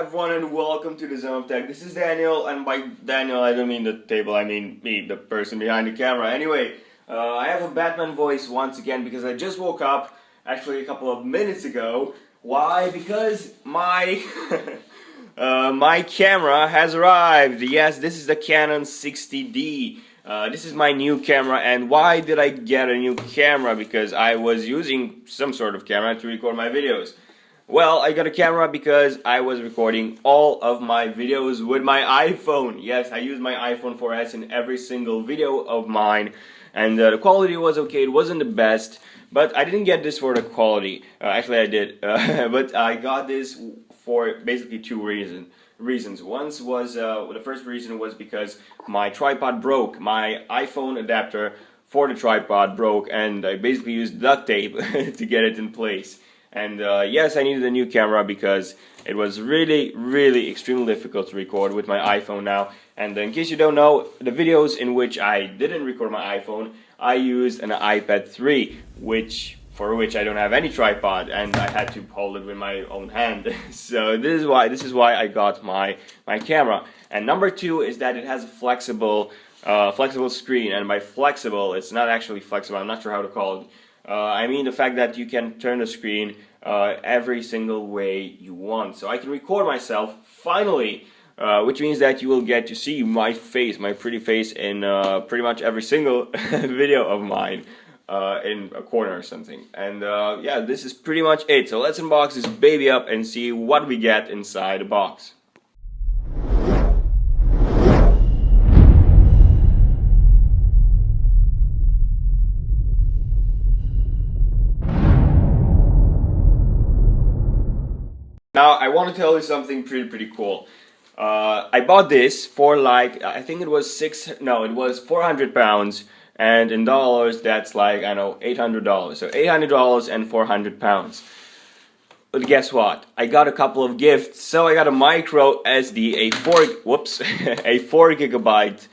everyone, and welcome to the Zone of Tech. This is Daniel, and by Daniel I don't mean the table, I mean me, the person behind the camera. Anyway, I have a Batman voice once again because I just woke up, actually a couple of minutes ago. Why? Because my my camera has arrived. Yes, this is the Canon 600D. This is my new camera. And why did I get a new camera? Because I was using some sort of camera to record my videos. Well, I got a camera because I was recording all of my videos with my iPhone. Yes, I use my iPhone 4S in every single video of mine, and the quality was okay. It wasn't the best, but I didn't get this for the quality. Actually, I did, but I got this for basically two reasons. One was the first reason was because my tripod broke. My iPhone adapter for the tripod broke, and I basically used duct tape to get it in place. And yes, I needed a new camera because it was really extremely difficult to record with my iPhone now. And in case you don't know, the videos in which I didn't record my iPhone, I used an iPad 3, for which I don't have any tripod, and I had to hold it with my own hand. So this is why I got my camera. And number two is that it has a flexible screen, and by flexible, it's not actually flexible. I'm not sure how to call it. I mean the fact that you can turn the screen every single way you want. So I can record myself, finally, which means that you will get to see my face, my pretty face, in pretty much every single video of mine in a corner or something. And yeah, this is pretty much it. So let's unbox this baby up and see what we get inside the box. Now, I want to tell you something pretty cool. I bought this for like, I think it was it was 400 pounds, and in dollars that's like, I know, $800. So $800 and 400 pounds. But guess what? I got a couple of gifts. So I got a micro SD, a 4 gigabyte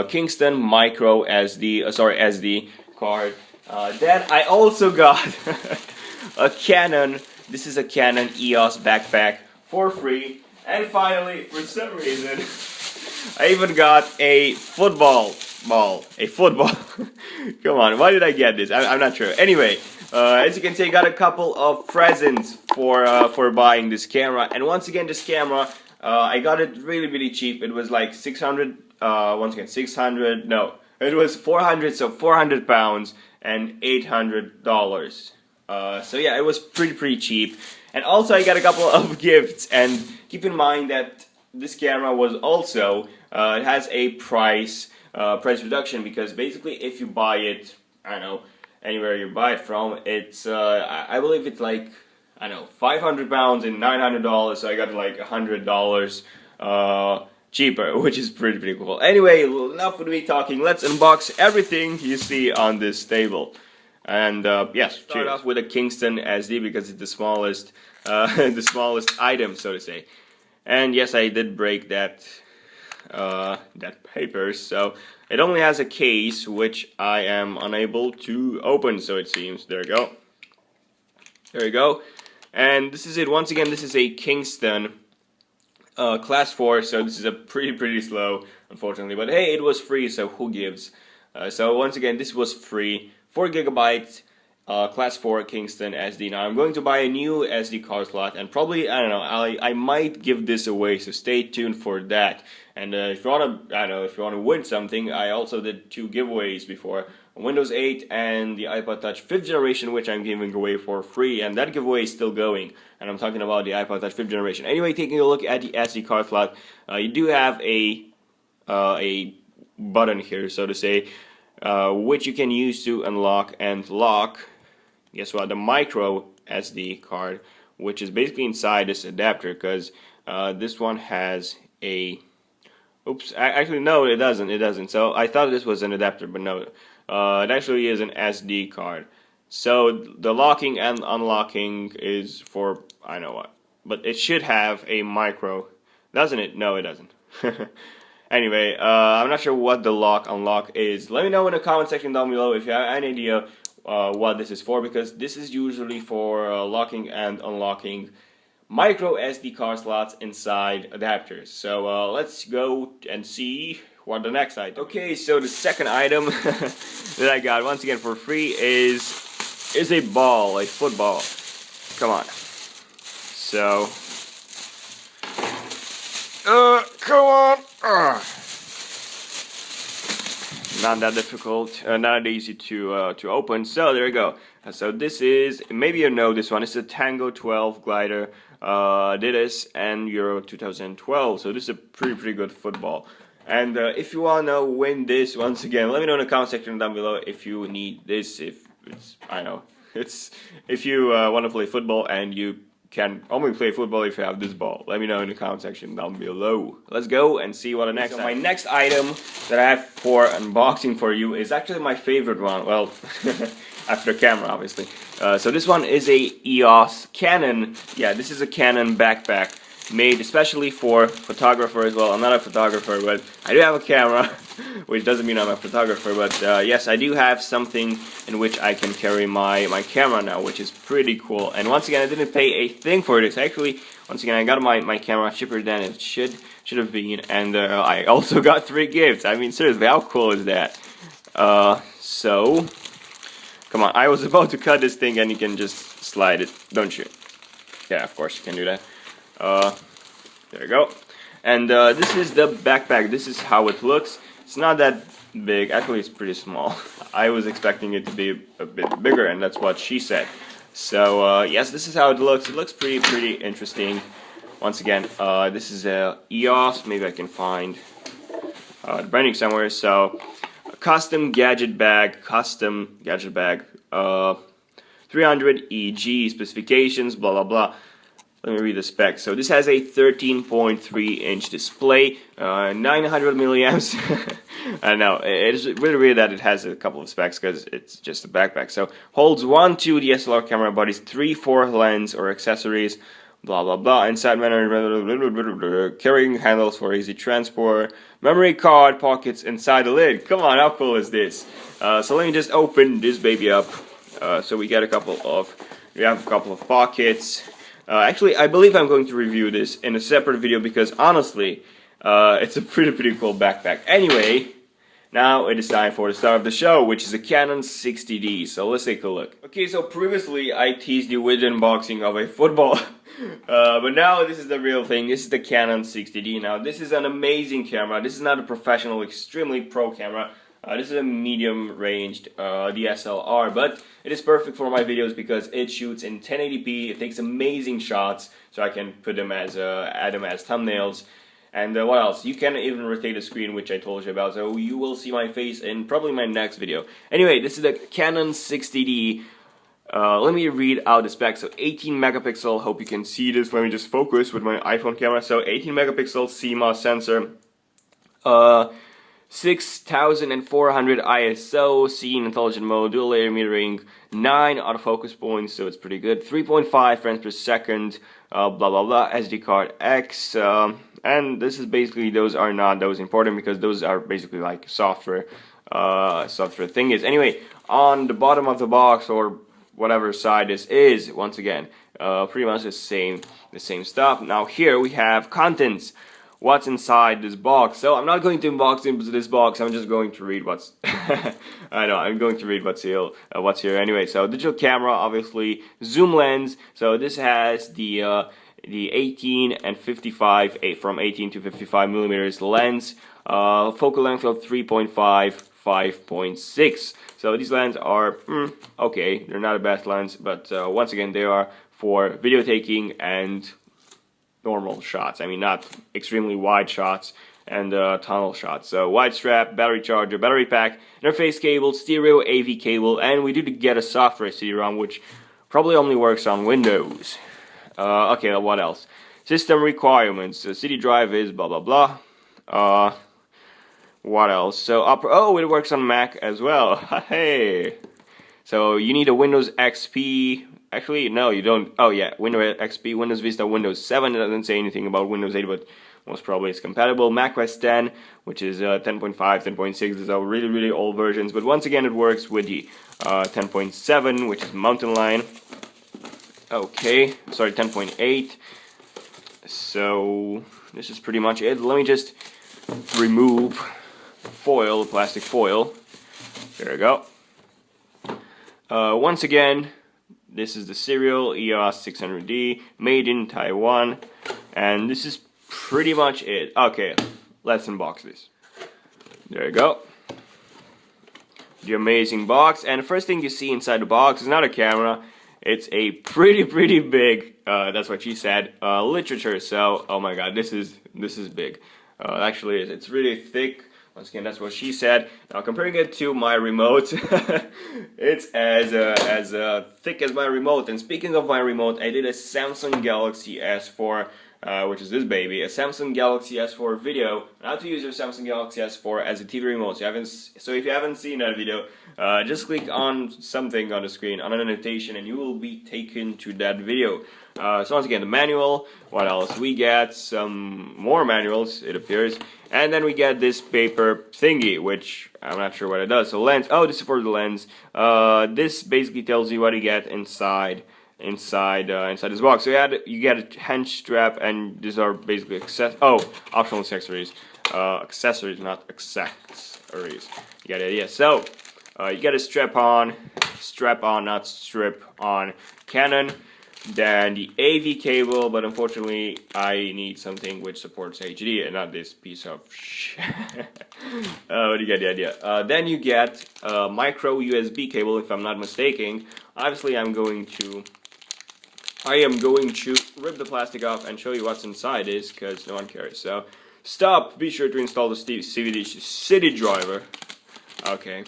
Kingston micro SD card. Then I also got a Canon. This is a Canon EOS backpack for free. And finally, for some reason, I even got a football ball. A football. Come on, why did I get this? I'm not sure. Anyway, as you can see, I got a couple of presents for buying this camera. And once again, this camera, I got it really cheap. It was like 600. Once again, 600. No, it was 400. So 400 pounds and $800. So yeah, it was pretty cheap. And also I got a couple of gifts, and keep in mind that this camera was also, it has a price reduction, because basically if you buy it, I don't know, anywhere you buy it from, it's, I believe it's like, I don't know, 500 pounds and $900, so I got like $100 cheaper, which is pretty cool. Anyway, enough with me talking, let's unbox everything you see on this table. And yes, start off with a Kingston SD because it's the smallest item, so to say. And yes, I did break that paper, so it only has a case which I am unable to open. So it seems. There you go. And this is it. Once again, this is a Kingston Class 4, so this is a pretty slow, unfortunately. But hey, it was free, so who gives? So once again, this was free. 4 gigabyte Class 4 Kingston SD. Now I'm going to buy a new SD card slot, and probably, I don't know, I might give this away, so stay tuned for that. And if you want to win something, I also did 2 giveaways before. Windows 8 and the iPod Touch 5th generation, which I'm giving away for free, and that giveaway is still going. And I'm talking about the iPod Touch 5th generation. Anyway, taking a look at the SD card slot, you do have a button here, so to say, which you can use to unlock and lock, guess what, the micro SD card, which is basically inside this adapter, because this one has a, actually no, it doesn't, so I thought this was an adapter, but no, it actually is an SD card. So the locking and unlocking is for, I know what, but it should have a micro, doesn't it? No, it doesn't. Anyway, I'm not sure what the lock-unlock is. Let me know in the comment section down below if you have any idea what this is for, because this is usually for locking and unlocking micro SD card slots inside adapters. So let's go and see what the next item. Okay, so the second item that I got once again for free is a ball, a football. Come on. So come on. Not that difficult, not that easy to open. So there you go. So this is, maybe you know this one. It's a Tango 12 glider. Did this and Euro 2012. So this is a pretty good football. And if you want to win this, once again, let me know in the comment section down below if you need this. If it's, I know, it's if you want to play football and you can only play football if you have this ball. Let me know in the comment section down below. Let's go and see what the next. So my next item that I have for unboxing for you is actually my favorite one. Well, after the camera, obviously. So this one is a EOS Canon. Yeah, this is a Canon backpack made especially for photographers. Well, I'm not a photographer, but I do have a camera, which doesn't mean I'm a photographer. But yes, I do have something in which I can carry my camera now, which is pretty cool. And once again, I didn't pay a thing for this. Actually, once again, I got my camera cheaper than it should have been, and I also got 3 gifts. I mean, seriously, how cool is that? So, come on, I was about to cut this thing, and you can just slide it, don't you? Yeah, of course you can do that. There you go. And this is the backpack. This is how it looks. It's not that big. Actually, it's pretty small. I was expecting it to be a bit bigger, and that's what she said. So yes, this is how it looks. It looks pretty interesting. Once again, this is a EOS. Maybe I can find the branding somewhere. So, custom gadget bag. 300 EG specifications. Blah blah blah. Let me read the specs. So this has a 13.3-inch display, 900 milliamps. I know, it's really weird that it has a couple of specs because it's just a backpack. So holds 1-2 DSLR camera bodies, 3-4 lens or accessories, blah blah blah. Inside manner, carrying handles for easy transport, memory card pockets inside the lid. Come on, how cool is this? So let me just open this baby up. So we have a couple of pockets. Actually, I believe I'm going to review this in a separate video because honestly, it's a pretty cool backpack. Anyway, now it is time for the start of the show, which is a Canon 600D. So let's take a look. Okay, so previously I teased you with the unboxing of a football, but now this is the real thing. This is the Canon 600D. Now this is an amazing camera. This is not a professional, extremely pro camera. This is a medium-ranged DSLR, but it is perfect for my videos because it shoots in 1080p. It takes amazing shots, so I can put them as add them as thumbnails. And what else? You can even rotate the screen, which I told you about, so you will see my face in probably my next video. Anyway, this is the Canon 600D. Let me read out the specs. So 18 megapixel. Hope you can see this. Let me just focus with my iPhone camera. So 18 megapixel CMOS sensor. 6400 ISO, scene intelligent mode, dual layer metering, 9 autofocus points, so it's pretty good. 3.5 frames per second, blah blah blah. SD card X, and this is basically, those are not those important because those are basically like software thingies. Anyway, on the bottom of the box or whatever side this is, once again, pretty much the same stuff. Now here we have contents. What's inside this box? So I'm not going to unbox into this box. I'm just going to read what's. I know, I'm going to read what's here anyway. So digital camera, obviously, zoom lens. So this has the 18 and 55 from 18 to 55 millimeters lens. Focal length of 3.5, 5.6. So these lenses are okay. They're not a bad lens, but once again, they are for video taking and normal shots. I mean, not extremely wide shots and tunnel shots. So wide strap, battery charger, battery pack, interface cable, stereo AV cable, and we do get a software CD-ROM, which probably only works on Windows. Okay, what else? System requirements. The CD drive is blah blah blah. What else? So oh, it works on Mac as well. Hey. So you need a Windows XP. Actually, no, you don't. Oh yeah, Windows XP, Windows Vista, Windows 7. It doesn't say anything about Windows 8, but most probably it's compatible. macOS 10, which is 10.5, 10.6. These are really old versions. But once again, it works with the 10.7, which is Mountain Lion. Okay, sorry, 10.8. So this is pretty much it. Let me just remove foil, plastic foil. There we go. Once again, this is the serial EOS 600D, made in Taiwan, and this is pretty much it. Okay, let's unbox this. There you go. The amazing box, and the first thing you see inside the box is not a camera. It's a pretty big, that's what she said, literature. So, oh my god, this is big. Actually, it's really thick. Once again, that's what she said. Now, comparing it to my remote, it's as thick as my remote. And speaking of my remote, I did a Samsung Galaxy S4, which is this baby, a Samsung Galaxy S4 video on how to use your Samsung Galaxy S4 as a TV remote. So if you haven't seen that video, just click on something on the screen, on an annotation, and you will be taken to that video. So once again, the manual. What else? We get some more manuals, it appears, and then we get this paper thingy, which I'm not sure what it does. So lens. Oh, this is for the lens. This basically tells you what you get inside this box. So you get a hinge strap, and these are basically optional accessories. Accessories, not accessories. You get the idea. So you get a strap-on, not strip-on Canon. Then the AV cable, but unfortunately I need something which supports HD and not this piece of shit. But you get the idea. Then you get a micro USB cable, if I'm not mistaken. Obviously I am going to rip the plastic off and show you what's inside this, because no one cares. So stop, be sure to install the CD driver. Okay.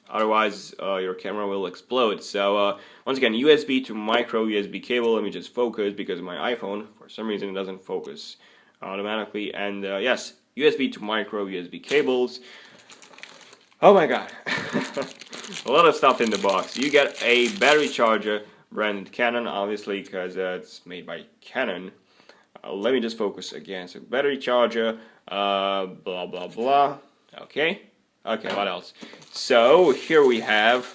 Otherwise, your camera will explode. So, once again, USB to micro USB cable. Let me just focus, because my iPhone, for some reason, it doesn't focus automatically. And yes, USB to micro USB cables. Oh my god. A lot of stuff in the box. You get a battery charger, branded Canon, obviously, because it's made by Canon. Let me just focus again. So, battery charger, blah, blah, blah. Okay. Okay, what else? So, here we have,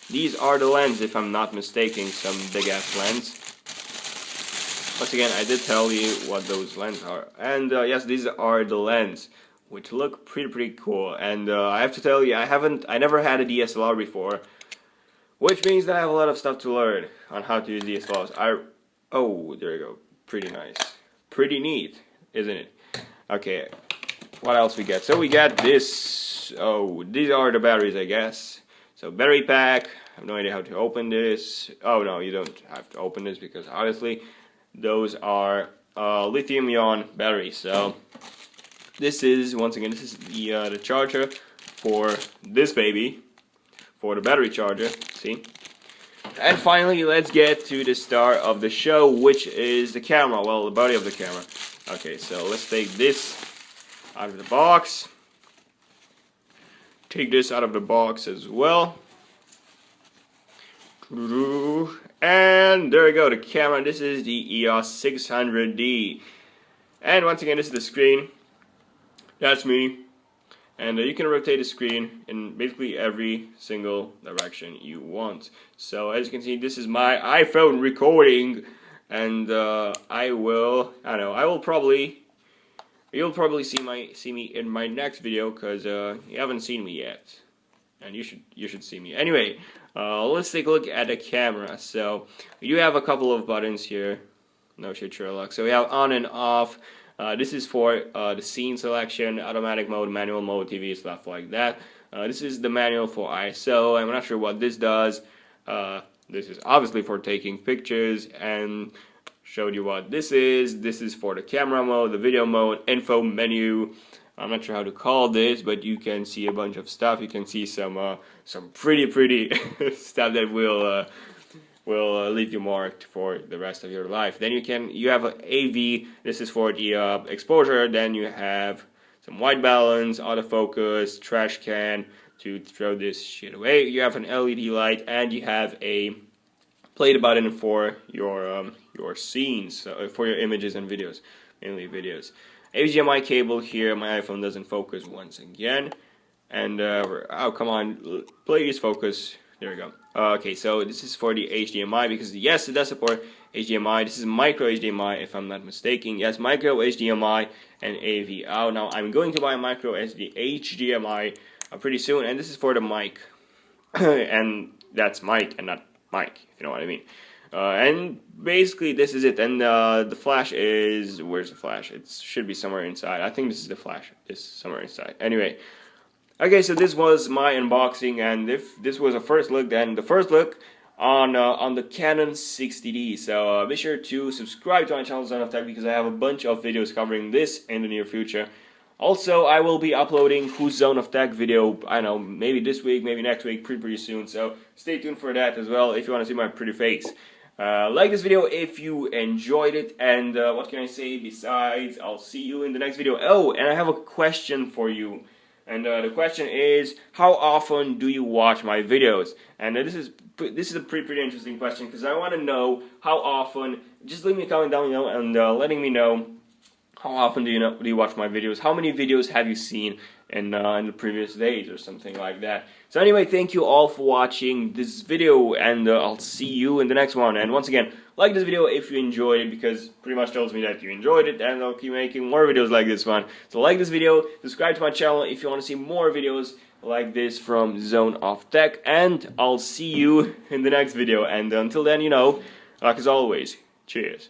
these are the lens, if I'm not mistaken, some big ass lens. Once again, I did tell you what those lenses are. And yes, these are the lens, which look pretty cool. And I have to tell you, I never had a DSLR before, which means that I have a lot of stuff to learn on how to use DSLRs. Oh, there you go. Pretty nice. Pretty neat, isn't it? Okay, what else we get? So we got this. Oh, these are the batteries, I guess. So battery pack. I have no idea how to open this. Oh no, you don't have to open this, because obviously those are lithium-ion batteries. So this is, once again, this is the charger for this baby, for the battery charger. See? And finally, let's get to the star of the show, which is the camera. Well, the body of the camera. Okay, so let's take this out of the box. Take this out of the box as well. And there we go, the camera. This is the EOS 600D. And once again, this is the screen. That's me. And you can rotate the screen in basically every single direction you want. So as you can see, this is my iPhone recording. And you'll probably see me in my next video, because you haven't seen me yet, and you should see me. Anyway, let's take a look at the camera. So we do have a couple of buttons here. No shit, Sherlock. So we have on and off. This is for the scene selection, automatic mode, manual mode, TV, stuff like that. This is the manual for ISO. I'm not sure what this does. This is obviously for taking pictures, and showed you what this is. This is for the camera mode, the video mode, info menu. I'm not sure how to call this, but you can see a bunch of stuff. You can see some pretty stuff that will leave you marked for the rest of your life. Then you have an AV. This is for the exposure. Then you have some white balance, autofocus, trash can to throw this shit away. You have an LED light, and you have a play the button for your scenes, for your images and videos, mainly videos. HDMI cable here. My iPhone doesn't focus once again, and oh come on, please focus. There we go. Okay, so this is for the HDMI because yes, it does support HDMI. This is micro HDMI if I'm not mistaken. Yes, micro HDMI and AV out. Now I'm going to buy a micro HDMI pretty soon, and this is for the mic, and that's mic and not mic, if you know what I mean. And basically this is it. And the flash is, where's the flash? It should be somewhere inside. I think this is the flash. It's somewhere inside. Anyway. Okay, so this was my unboxing, and if this was a first look, then the first look on the Canon 600D. So be sure to subscribe to my channel Zone of Tech because I have a bunch of videos covering this in the near future. Also, I will be uploading Who's Zone of Tech video, I don't know, maybe this week, maybe next week, pretty soon. So stay tuned for that as well if you want to see my pretty face. Like this video if you enjoyed it, and what can I say besides, I'll see you in the next video. Oh, and I have a question for you. And the question is, how often do you watch my videos? And this is a pretty interesting question because I want to know how often. Just leave me a comment down below and letting me know how often do you watch my videos? How many videos have you seen in the previous days or something like that? So anyway, thank you all for watching this video, and I'll see you in the next one. And once again, like this video if you enjoyed it, because pretty much tells me that you enjoyed it, and I'll keep making more videos like this one. So like this video, subscribe to my channel if you want to see more videos like this from Zone of Tech, and I'll see you in the next video. And until then, you know, like as always, cheers.